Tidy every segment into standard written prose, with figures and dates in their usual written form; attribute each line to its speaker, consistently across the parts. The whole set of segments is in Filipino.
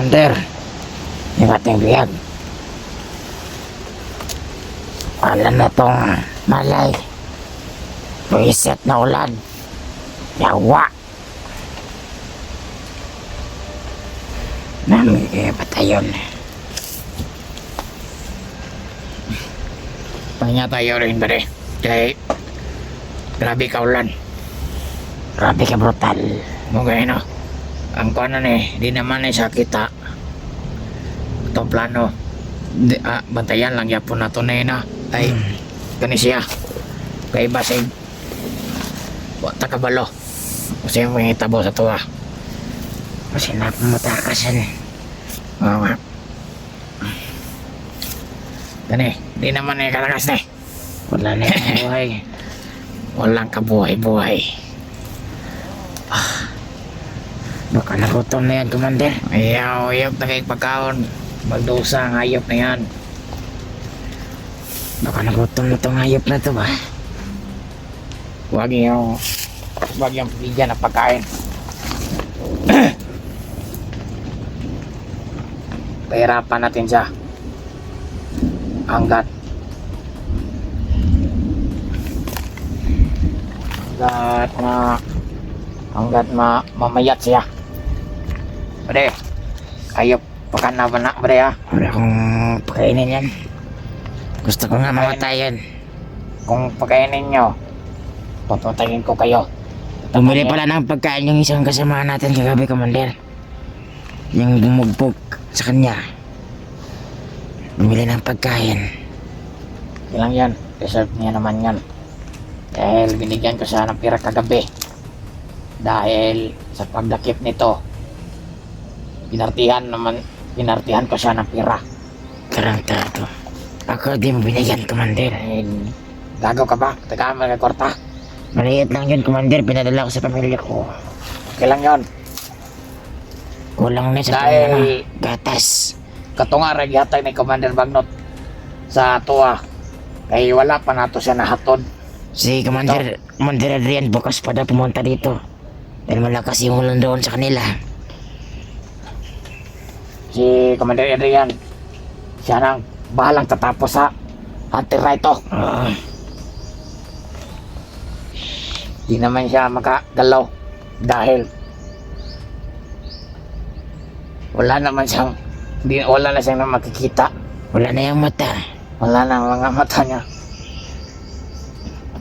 Speaker 1: Commander, yung ating bihag. Wala na tong malay. Reset na ulan. Yawa. Namin kaya patayon. Pahinga tayo rin ba rin? Kaya grabe ka ulan. Grabe ka brutal. Okay no? Ang kanan di naman sakit ha. Itong plano. Bantayan lang yapon na to na ay kani siya. Kay basig. Wata kabalo. Kasi may tabo sa tuwa. Kasi napamatakas yan Oo nga. Gani, di naman kalakas Wala na yung buhay. Walang kabuhay-buhay. Baka nagutom na yan, Commander. Ayaw na kayong pagkaon. Magdusa ang hayop na yan. Baka nagutom na itong hayop na ito ba? Huwag yung bigyan ng pagkain. Pahirapan natin siya. Hanggat mamayat siya. Bre, ayop pakan na ba na bre ha? Wala akong pakainin yan. Gusto ko nga mamatayan. Kung pakainin nyo, papatayin ko kayo. Bumili pala ng pagkain yung isang kasama natin kagabi, Commander. Yung bumugbog sa kanya. Bumili ng pagkain. Ilang yan, reserve niya naman yan. Dahil binigyan ko siya ng pira kagabi. Dahil sa pagdakip nito, pinartihan ko siya ng pira. Tarantado. Ako di mo binigyan, Commander. Gago ka ba? Taga mo kwarta. Maliit lang yun, Commander. Pinadala ko sa pamilya ko. Okay lang yun. Kulang na sa dahil gatas. Katunga yatay ni Commander Bagnot sa tuwa. Kaya wala pa nato siya nahatod. Si Commander Adrian bukas pa daw pumunta dito. Dahil malakas yung ulan doon sa kanila. Si Commander Adrian, siya nang bahalang tatapos sa Hunter Raito. Di naman siya makagalaw dahil wala na siyang makikita. Wala na yung mata. Wala na ang mga mata niya.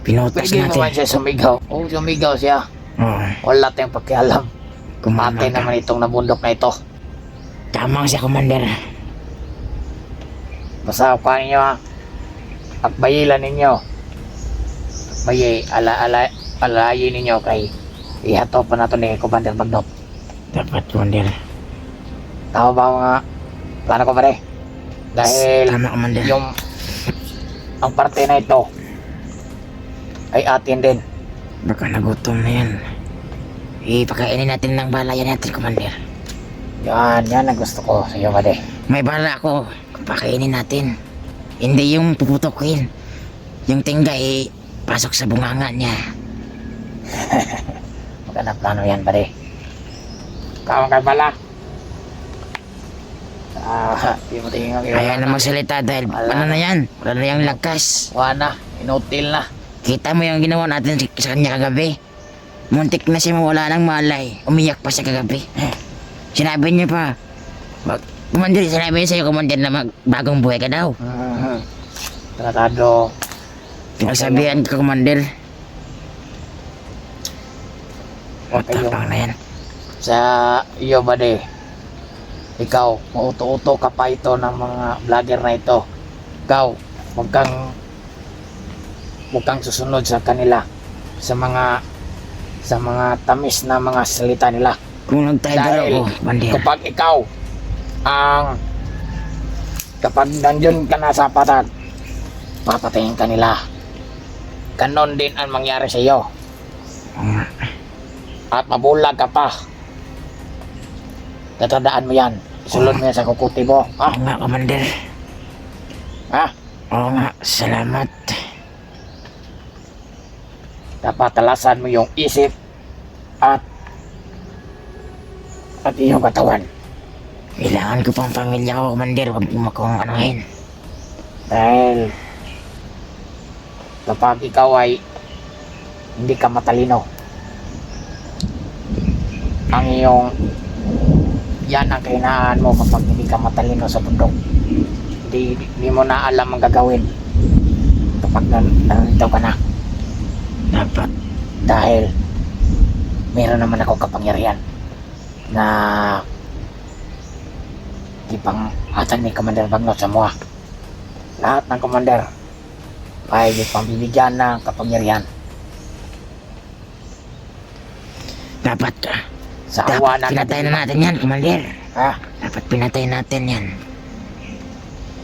Speaker 1: Pinutas natin. Pwede naman siya sumigaw. Oo, sumigaw siya. Wala tayong pakialam. Kumatay naman itong nabundok na ito. Tamang siya, Commander. Basta kuhaan ninyo ha. Akbayilan ninyo. Akbayi, alayin ninyo kay ihato pa nato ni Commander Bagnot. Dapat, Commander. Tama ba mga plano ko pare? Dahil tama, Commander. Ang parte na ito ay atin din. Baka nagutom na yan. Ipakainin natin ng balayan natin, Commander. Yan ang gusto ko sa iyo, Made. May bala ako. Pakainin natin. Hindi yung puputokin. Yung tingga pasok sa bunganga niya. Magandang plano yan, Made. Ikaw ang bala. Di mo tingin ang kaya na magsalita dahil ano na yan? Wala na yung lakas. Wala na. Inutil na. Kita mo yung ginawa natin sa kanya kagabi. Muntik na siya mawala ng malay. Umiyak pa siya kagabi. Sinabi niya pa, Commander, sinabi niya sa'yo, Commander, na bagong buhay ka daw. Tratado. Pinagsabihan ka, Commander. Matapang na yan. Sa iyo, Bade, ikaw, mauto-uto ka pa ito ng mga vlogger na ito. Ikaw, huwag kang susunod sa kanila sa mga tamis na mga salita nila. Kung nagtayo ako, Bandir. Kapag nandun ka na sa patag, papatayin ka nila. Ganon din ang mangyari sa iyo. At mabulag ka pa. Tatandaan mo yan. Isulod mo yan sa kukuti mo. Oo nga, Commander. Oo nga, salamat. Dapat talasan mo yung isip at iyong katawan.
Speaker 2: Kailangan ko pang pamilya ko, Commander. Huwag mo akong anuhin.
Speaker 1: Dahil kapag ikaw ay hindi ka matalino, ang iyong yan ang kahinaan mo kapag hindi ka matalino sa bundok. Hindi mo na alam ang gagawin kapag nandito ka na.
Speaker 2: Dapat.
Speaker 1: Dahil meron naman ako kapangyarihan na ipang atan ni Commander Bagnot sa mga lahat ng commander ay ipang bibigyan ng kapangyarihan.
Speaker 2: Dapat.
Speaker 1: Sa awa
Speaker 2: Dapat
Speaker 1: na
Speaker 2: pinatay na natin yan, Commander.
Speaker 1: Ha?
Speaker 2: Dapat pinatay natin yan.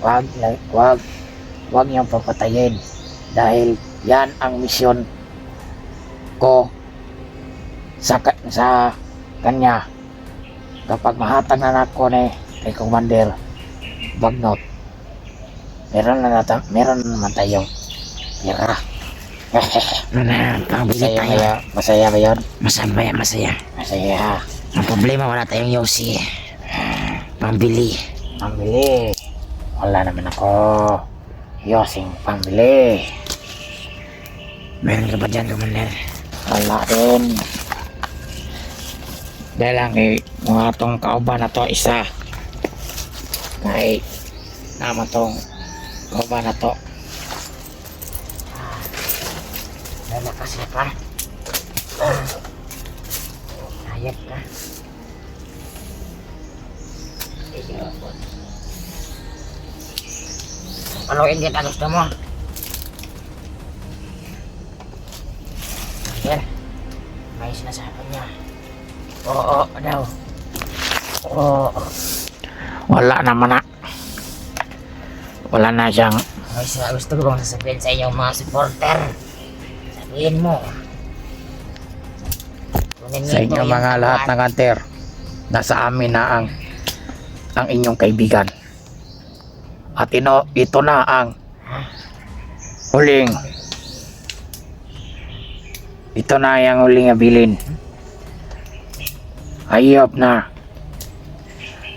Speaker 1: Wag niyong papatayin dahil yan ang misyon ko sa kanya. Kapag mahatag na ako ni kay Commander Bagnot, meron na naman tayong pera.
Speaker 2: Ano na, pangbili tayo.
Speaker 1: Masaya ba yun?
Speaker 2: Masaya.
Speaker 1: Masaya.
Speaker 2: Ang problema, wala tayong Yossi. Pambili.
Speaker 1: Pambili. Wala naman ako. Yosing pambili.
Speaker 2: Meron ka ba dyan, Commander?
Speaker 1: Wala din. Dahil lang mga tong kauban na to isa. Kahit naman tong kauban na to.
Speaker 2: Lalakas na pa. Hayat ka. Paluin din ang gusto mo. Sir, may sinasabi niya. Oo daw. Oo.
Speaker 1: Wala naman na. Wala na siyang
Speaker 2: May gusto ko bang sasabihin sa inyong mga supporter. Sabihin mo.
Speaker 1: sa inyo mga lahat ng hunter. Nasa amin na ang inyong kaibigan. At ito na ang huling. Ito na yung huling abilin. Hayop na.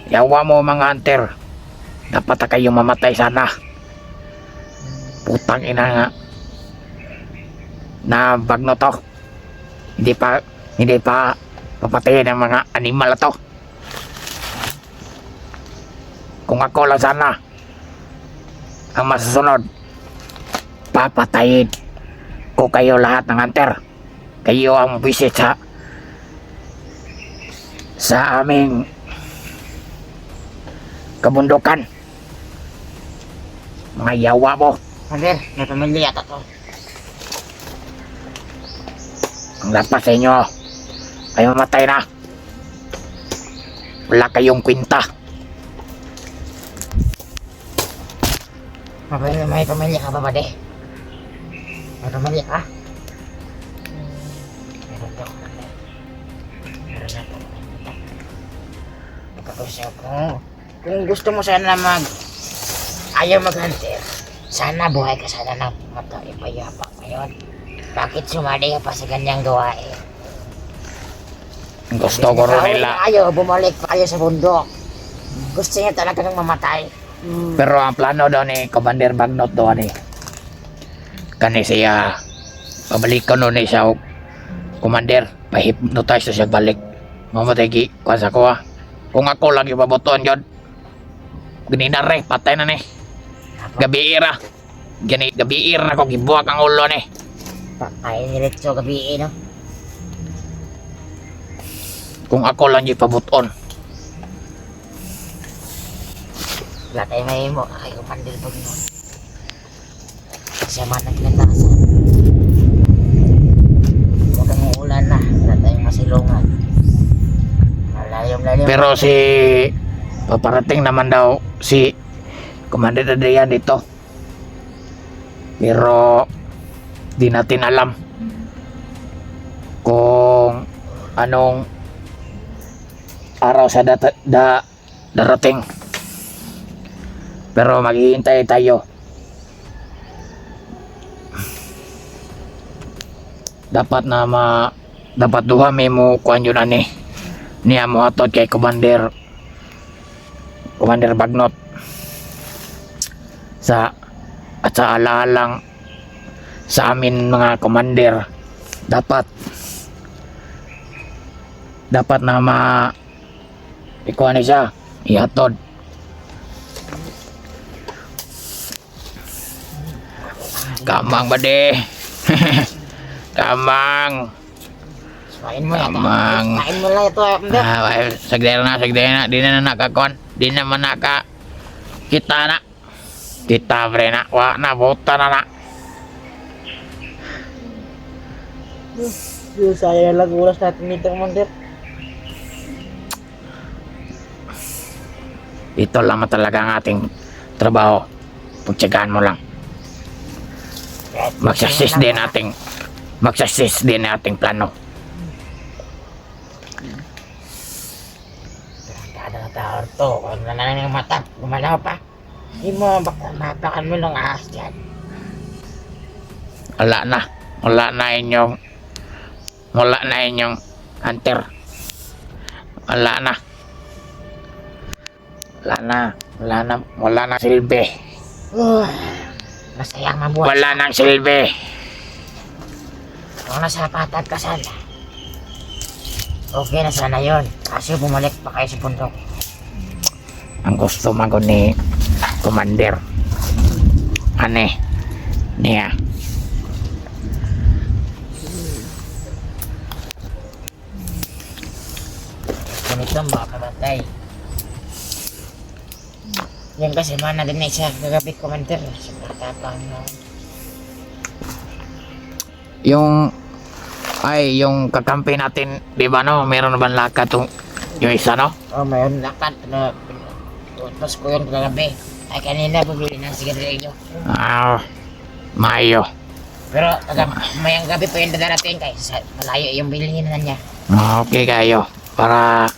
Speaker 1: Yawa mo mga hunter. Dapat na kayong mamatay sana. Putang ina nga. Na Bagno to. Hindi pa papatayin ng mga animal to. Kung ako lang sana ang masusunod, papatayin ko kayo lahat ng hunter. Kayo ang visit sa aming kabundukan. Mga yawa mo.
Speaker 2: Commander, may pamilya yata to.
Speaker 1: Ang lapas sa inyo, kayo matay na. Wala kayong kwinta.
Speaker 2: May pamilya ka ba, Bade? May pamilya ka? Meron daw, Commander. Meron na po. Pagkakasya ko. Kung gusto mo sana ayaw mag-hunter, sana buhay ka sana ng matayapa ngayon. Bakit sumali ka pa sa ganyang gawain?
Speaker 1: Gusto ko rin nila.
Speaker 2: Ayaw, bumalik pa kayo sa bundok. Gusto niya talaga ng mamatay.
Speaker 1: Pero ang plano daw ni Commander Bagnot doon kani siya pabalik ko noon siya Commander, pa-hypnotize siya balik. Mamatay ki kuasa ko kung ako lang yung baboton yun, ganina re patay na ni. Gabiira gabiira na ko gibuak ang ulo ni.
Speaker 2: Patay diretso gabi, no?
Speaker 1: Kung ako lang yung pabuton.
Speaker 2: Wala tayo may mo. Ay, Commander Bagnot. Siya man naglantasan. Huwag kang uulan na. Wala tayong masilungan. Malayong-layong.
Speaker 1: Pero si paparating naman daw si Commander Adrian dito. Pero di natin alam kung anong araw sa darating. Pero maghihintay tayo. Dapat dapat duha may mo kuan yun ani. Niya mo atod kay Commander Commander Bagnot, sa at sa alaalang sa amin mga commander, dapat na ikuha ni siya ihatod. Kamang bade. Kamang.
Speaker 2: Suwain mo yan.
Speaker 1: Kamang.
Speaker 2: Suwain mo lang ito.
Speaker 1: Sagdera na. Di na nakakon. Di na manaka. Kita na. Kita pre na. Wa na. Bota na.
Speaker 2: Sayang lang oras natin dito, Commander.
Speaker 1: Ito lang talaga ang ating trabaho. Pagtsagaan mo lang. Magsasist din ating plano.
Speaker 2: Kada na tao to. Kung nananay ng mata, gumalaw pa. Hindi mo, mapakan mo ng ahas dyan.
Speaker 1: Wala na inyong hunter. Wala na silbi.
Speaker 2: Masayang mabuhay.
Speaker 1: Wala nang silbi.
Speaker 2: Kung nasa patag ka sana, okay na sana yun. Kasi bumalik pa kayo sa bundok.
Speaker 1: Ang gusto man ko ni Commander niya
Speaker 2: Ganito makakamatay. Yan kasi mana din sa kagabi, Commander. Sa matapang na.
Speaker 1: yung kakampi natin, di ba no? Meron na ba lakad yung isa no?
Speaker 2: Oh, mayroon lakad na utos ko yun kagabi. Ay kanina bumili ng sigarilyo.
Speaker 1: Mayo.
Speaker 2: Pero mayang gabi pa yung dadarating kay malayo yung bilhin na niya.
Speaker 1: Okay kayo. Para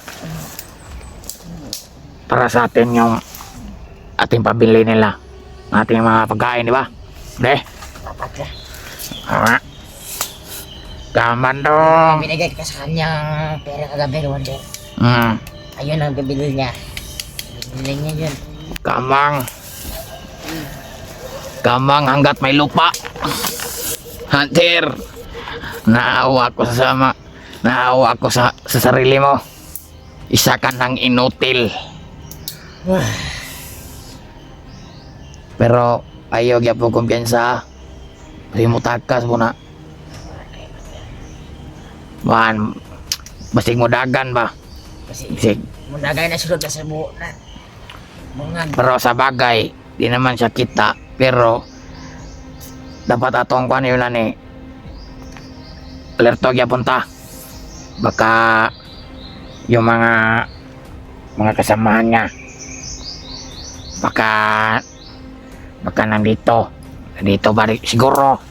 Speaker 1: sa atin yung ating pabili nila. Ating mga pagkain, di ba?
Speaker 2: Dapat ka.
Speaker 1: Kaman dong.
Speaker 2: Binigay ka sa kanyang pera kagabi, Commander. Ayun ang bibili niya. Bibili niya yun.
Speaker 1: Kamang hanggat may lupa. Hunter. Naawa ako sa sarili mo. Isa ka ng inutil. Pero ayaw gyud po kumpiyansa. Kasi mo takas mo na. Basig mo dagan ba?
Speaker 2: Kasi munagay na sulod na sa buo na. Bungag.
Speaker 1: Pero sa bagay, di naman siya kita. Pero dapat atong kuan yun ni alerto gyapon ta. Baka yung mga kasamahan niya baka nandito balik siguro.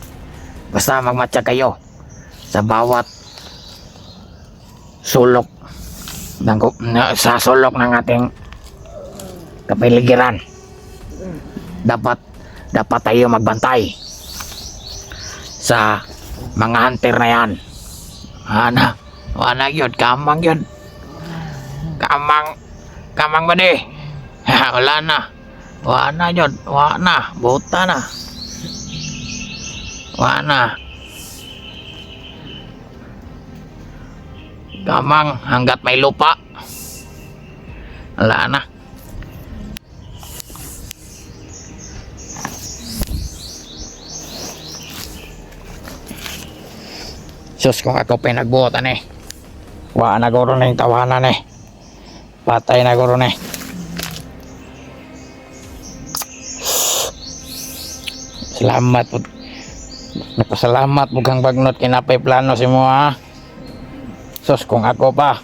Speaker 1: Basta magmatsa kayo sa bawat sulok sa sulok ng ating kapaligiran. Dapat tayo magbantay sa mga hunter na yan. Wala yun, kamang yun. Kamang ba di? Wala na yun, buta na. Kamang hanggat may lupa. Wala na. Sus, kung ako pinagbuotan wala na guro na yung tawanan patay na guro na salamat po. Napasalamat mo kang Bagnot kinapay plano si mo ha. Sus, kung ako pa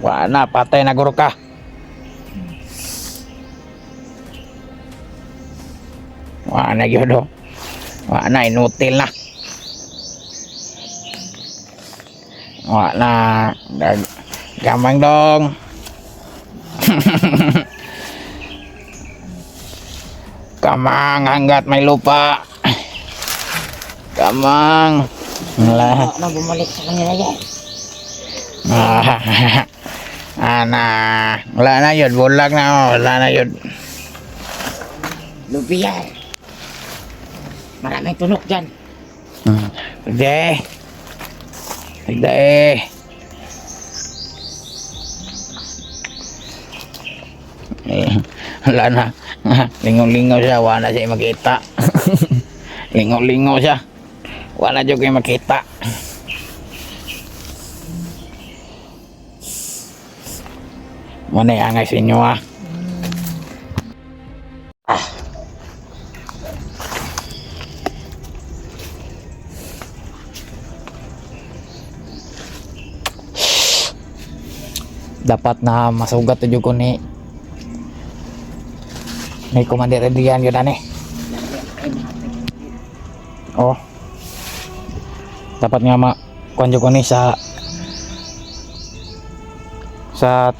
Speaker 1: wala na, patay na guro ka. Wala na yun wala na, inutil na. Wala gamang dong. Kamang hanggat may lupa. Kamang
Speaker 2: Na bumalik sa kanila yan.
Speaker 1: Wala na yun. Bulag na oh. Wala na yun.
Speaker 2: Lubiya. Maraming tunok dyan.
Speaker 1: Tagda eh. Wala na. Lingaw-lingaw siya. Wala na siya makita. Lingaw-lingaw siya. Wala na siya makita. Muna yung angay sa inyo ah. Dapat na masugat to ko ni Commander Adrian yun ani. Oh. Dapat nga kuan ko ni sa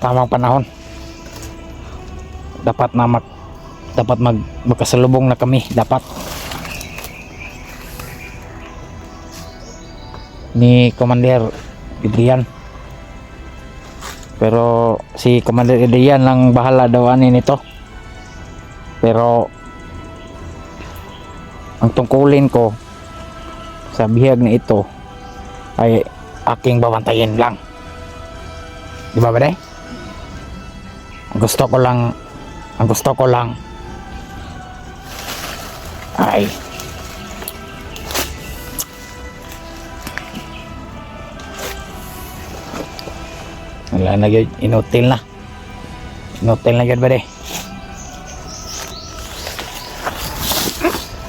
Speaker 1: tamang panahon. Dapat magkasalubong na kami dapat ni Commander Adrian. Pero si Commander Adrian lang bahala daw ani nito. Pero ang tungkulin ko sa bihag na ito ay aking babantayin lang. Di ba ba day? Ang gusto ko lang ay wala na yun, inutil na yun ba day?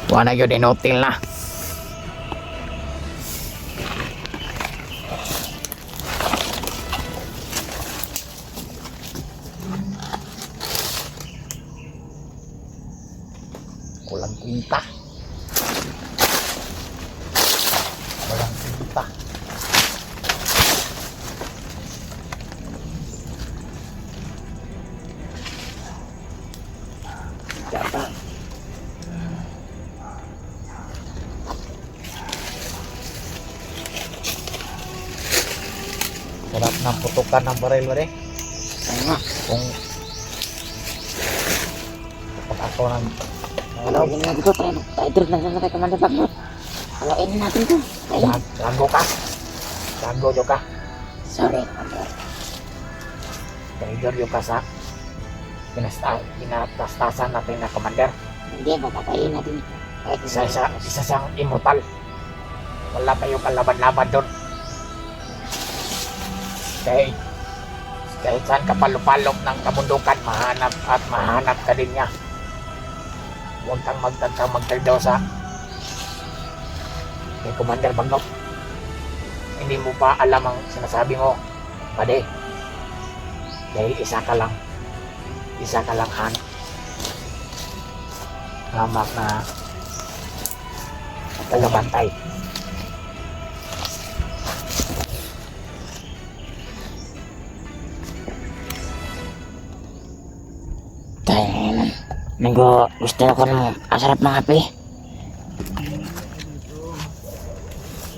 Speaker 1: Wala na yun, inutil na. Walang kwinta. Dapat. Sarap ng putukan ng baril ba rin? Kung kapag ako ng
Speaker 2: Halawin natin ito. Tayo na kay Commander Bagnot. Halawin natin ito.
Speaker 1: gago ka.
Speaker 2: Sorry, Commander.
Speaker 1: Traitor yung ka sa pinatastasan natin na Commander.
Speaker 2: Hindi, papatayin natin.
Speaker 1: Isa siyang immortal. Wala pa yung kalaban-laban doon. Kahit saan ka palupalop ng kabundukan, mahanap ka din niya. Huwag kang magtagdaw sa kay Commander Bagnot. Hindi mo pa alam ang sinasabi mo, pade. Dahil isa ka lang hamak na tagabantay.
Speaker 2: Minggo, gusto ko ng asarap mga api.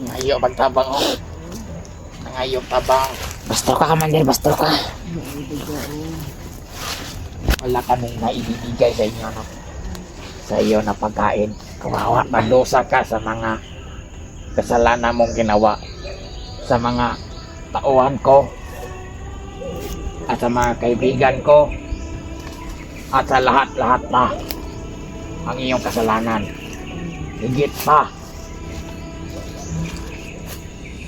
Speaker 1: Ngayo pagtabang oh. Ngayo tabang.
Speaker 2: Bastro ka, Commander, bastro ka.
Speaker 1: Wala kaming naibibigay sa inyo no? Sa iyo na pagkain. Kawawa, padosa ka sa mga kasalanan mong ginawa sa mga tauhan ko at sa mga kaibigan ko at sa lahat-lahat pa ang iyong kasalanan. Higit pa,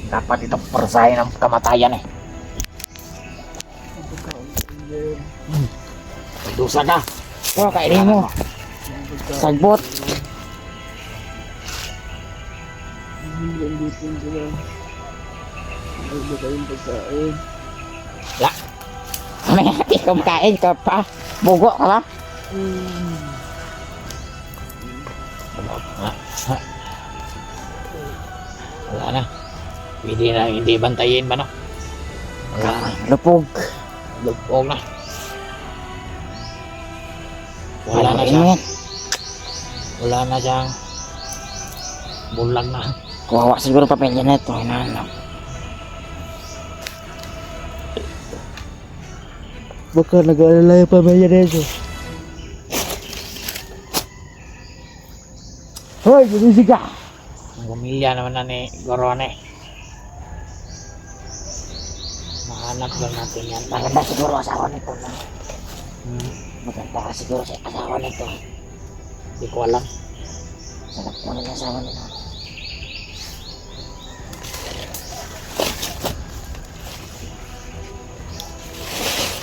Speaker 1: dapat itong persahin ng kamatayan eh. Padusa ka.
Speaker 2: O, kainin mo. Sagbot.
Speaker 1: La,
Speaker 2: May hati kong kain ka pa. Bugo ka ba?
Speaker 1: wala na. Pwede na hindi bantayin ba no? Wala na.
Speaker 2: Lupog.
Speaker 1: Lupog na. Wala na siya. Wala na siyang bulag na.
Speaker 2: Kawawa siguro pamilya na ito. Hinanap.
Speaker 3: Baka nag-aalala yung pamilya nito. Hoy, gumising ka!
Speaker 1: Ang pamilya naman na ni Gorone. Mahanap lang natin yan.
Speaker 2: Maganda siguro asawa nito. No?
Speaker 1: Hmm,
Speaker 2: Maganda ka siguro sa asawa nito.
Speaker 1: di ko alam.
Speaker 2: Sarap mo ng asawa nito.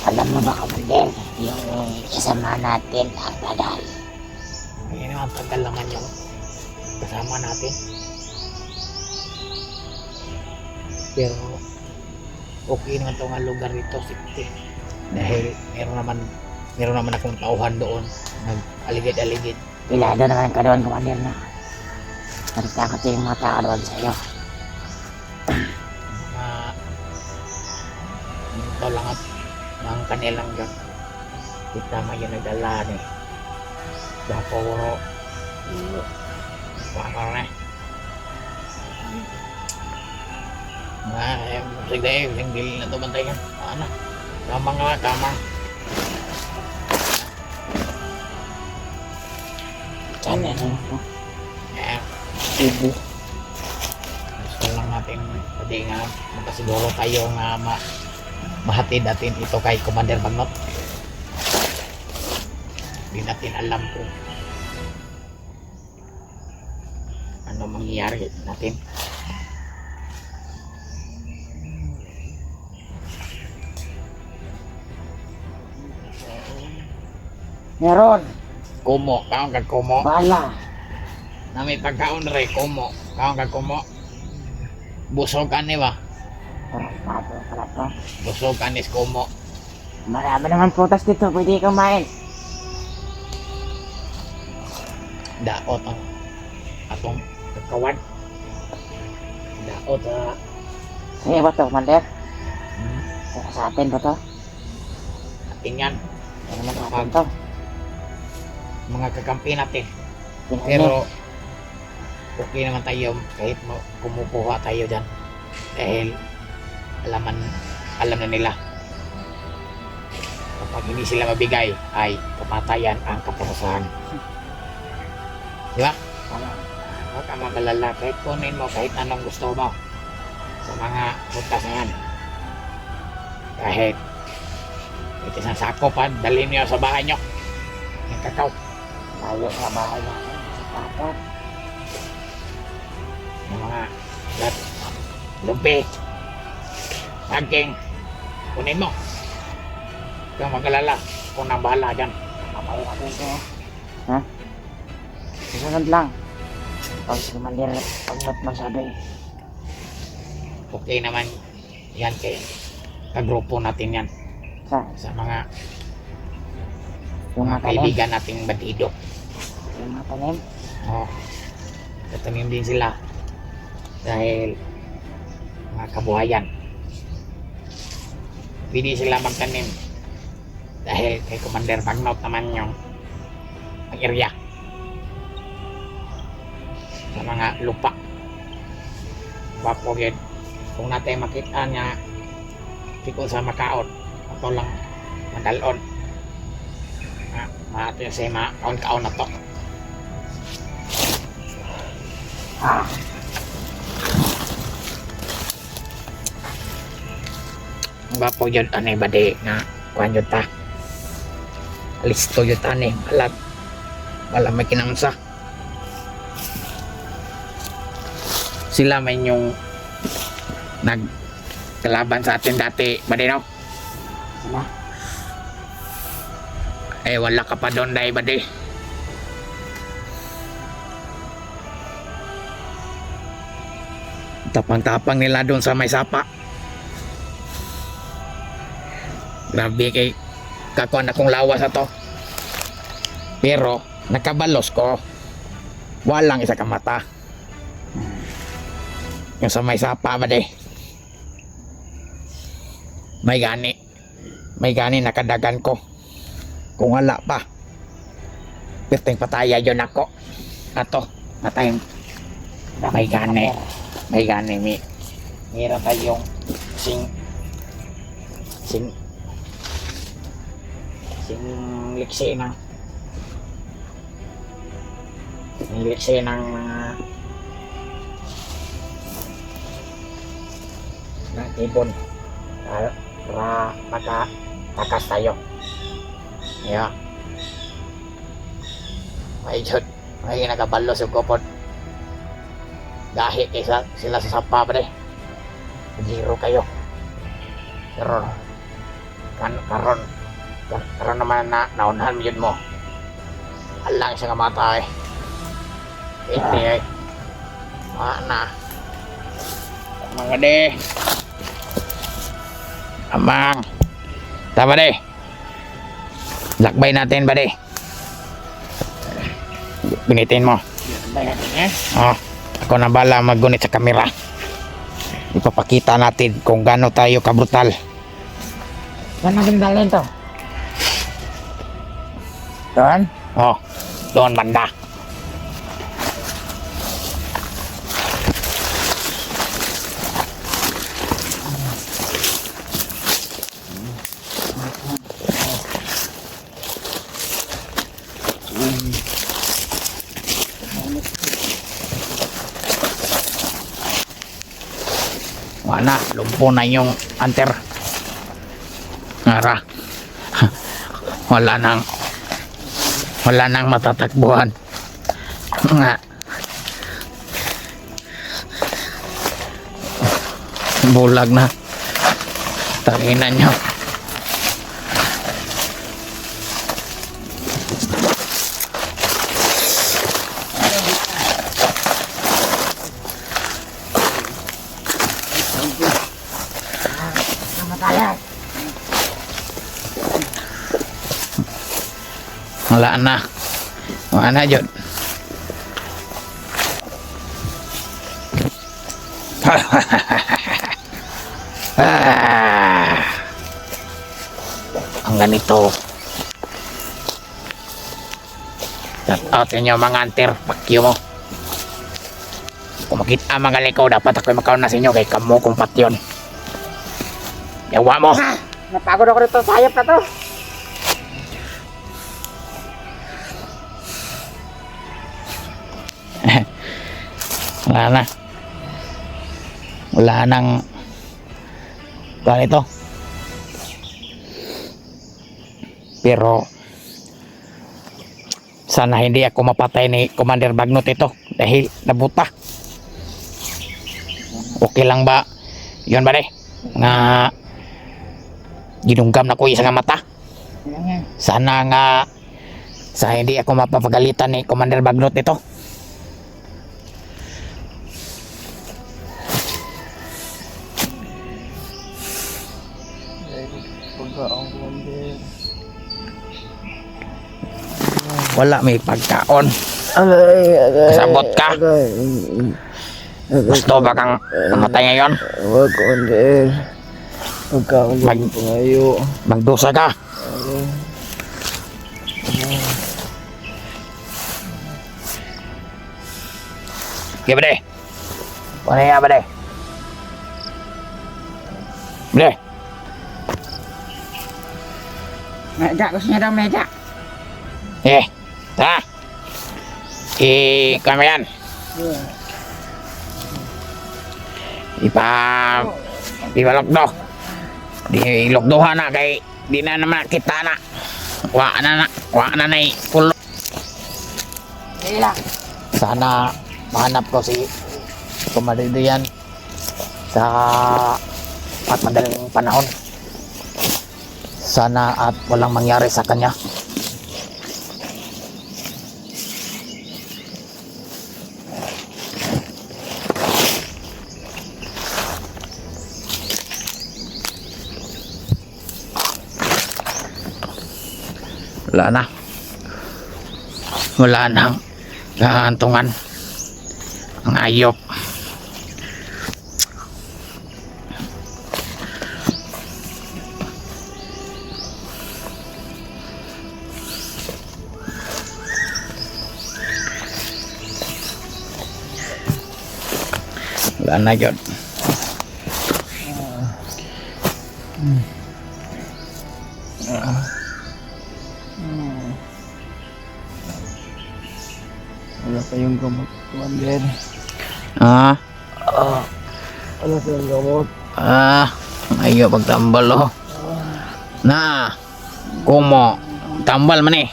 Speaker 2: Alam mo ba, Commander, yung kasama natin ang tagal.
Speaker 1: Ngayon naman tagal naman yung kasama natin. Pero okay naman itong lugar dito, safety. Dahil meron naman akong tauhan doon. Nag-aligid-aligid.
Speaker 2: Pilado naman ka doon, Commander, na. Nagtakot yung mga tao doon sa'yo.
Speaker 1: Ito lang at ang kanilang kita mo yung nagdala ni Daporo. Paano na? Sige, hindi na ito bantayan. Ano? Tama nga, tama.
Speaker 2: Sana na.
Speaker 1: Ibu. Gusto lang natin, pwede nga, makasiguro tayo nga mahatid natin ito kay Commander Bagnot. Hindi natin alam kung ano mangyayari natin.
Speaker 2: Meron.
Speaker 1: Kumo, kaon kag kumo.
Speaker 2: Bala.
Speaker 1: Na may pagkaon re, kumo. Kaon kag kumo. Busog ka ni ba?
Speaker 2: Pato pala to.
Speaker 1: Busog ka ni kumo.
Speaker 2: Marami naman prutas dito. Pwede kumain.
Speaker 1: Daot ang atong kawan. Daot
Speaker 2: Sa'yo ba to, Commander? Sa atin ba to?
Speaker 1: atin yan.
Speaker 2: Ano naman sa atin to?
Speaker 1: Mga kakampi natin.
Speaker 2: Pero,
Speaker 1: Pero okay naman tayo kahit kumukuha tayo dyan. Dahil alam na nila. Kapag hindi sila mabigay ay kamatayan ang kaparusahan. Di ba? Huwag ka magalala kahit kunin mo kahit anong gusto mo sa mga butas na yan. Kahit isang sako pa, dalhin niyo sa bahay niyo. Yung kakao.
Speaker 2: tayo sa bahay natin. Sa pato.
Speaker 1: Yung mga lupi, saging, kunin mo. Huwag kang magalala kung nang bahala dyan.
Speaker 2: Mamaya natin ito. Ha? Susunod lang. Pag si Commander, pag not masabi.
Speaker 1: Okay naman yan kay kagrupo natin yan
Speaker 2: Sa
Speaker 1: sa mga
Speaker 2: yung mga tanim.
Speaker 1: kaibigan nating bandido.
Speaker 2: Yung mga tanim.
Speaker 1: Oh, tatanim din sila dahil mga kabuhayan. Pwede sila magtanim dahil kay Commander Bagnot naman yung ang area sa mga lupa. Wapo yun. Kung natin makita niya tiko sa makaon, ito lang madalon. Maato yung sa mga kaon-kaon na to. Wapo yun, ano yung badi nga kuhan yun ta. Listo yun ta ni, wala may kinamsa. Sila may yung nagkalaban sa atin dati, badi no?
Speaker 2: Sila.
Speaker 1: Eh wala ka pa doon dahil badi. Tapang-tapang nila doon sa may sapa. Grabe kay kakuan akong lawas ato. Pero nakabalos ko. Walang isa ka mata. Yung sa may sapa ba de. May gani nakadagan ko. Kung wala pa, pirting pataya yun ako. Ato, patayin. May gani. Meron tayong sing Sing liksi ng ng ibon para takas tayo. Yeah. Ay jud, ay nagabalo sa kopod. Gahi kaysa sila sa sapa pre. Zero kayo. Pero karon naman na naunahan yun mo. Alang siya nga matay. Iti ay. Na. Mga de. Amang. Tama de. Lakbay natin ba de? Gunitin mo. Oh, ako na bala maggunit sa kamera. Ipapakita natin kung gaano tayo kabrutal.
Speaker 2: Saan natin dalhin to?
Speaker 1: Doon? Oh, doon banda. Wala, lumpo na yung anter. Ngara. Wala nang matatakbuhan. Nga. Bulag na. Tanginan nyo. Wala na jud. Ang ganito. Shout out inyo mga anter, pakyo mo. Kung makita mga likaw, dapat ako'y makaon na sa inyo kay kamo kong patyon. Yawa mo.
Speaker 2: Napagod ako rito, sayap na to.
Speaker 1: Wala nang ganito. Pero sana hindi ako mapatay ni Commander Bagnot ito dahil nabuta. Okay lang ba yun ba de? Nga ginunggam na ko isa nga mata. Sana nga sa hindi ako mapapagalitan ni Commander Bagnot ito. Wala may pagkaon. Kasabot ka. Gusto ba kang namatay ngayon?
Speaker 3: Wag ko, Ander. Pagkaon din po ngayon.
Speaker 1: Magdusa ka. Okay ba de? Ano nga ba de? Bade?
Speaker 2: Meja, gusto niya daw meja.
Speaker 1: Ta. Kami yan. Ipalokdo. Di lokdohan na kay di na naman kita na. Wa na pulo. Sana mahanap ko si Kumarido yan sa at madaling panahon. Sana at walang mangyari sa kanya. Wala nang kahantungan ang ayop. Wala na yun.
Speaker 3: Wala pa yung gamot, Commander.
Speaker 1: Ah,
Speaker 3: Ano pa yung gamot?
Speaker 1: ayo pagtambal oh. Na, kumo, tambal man eh.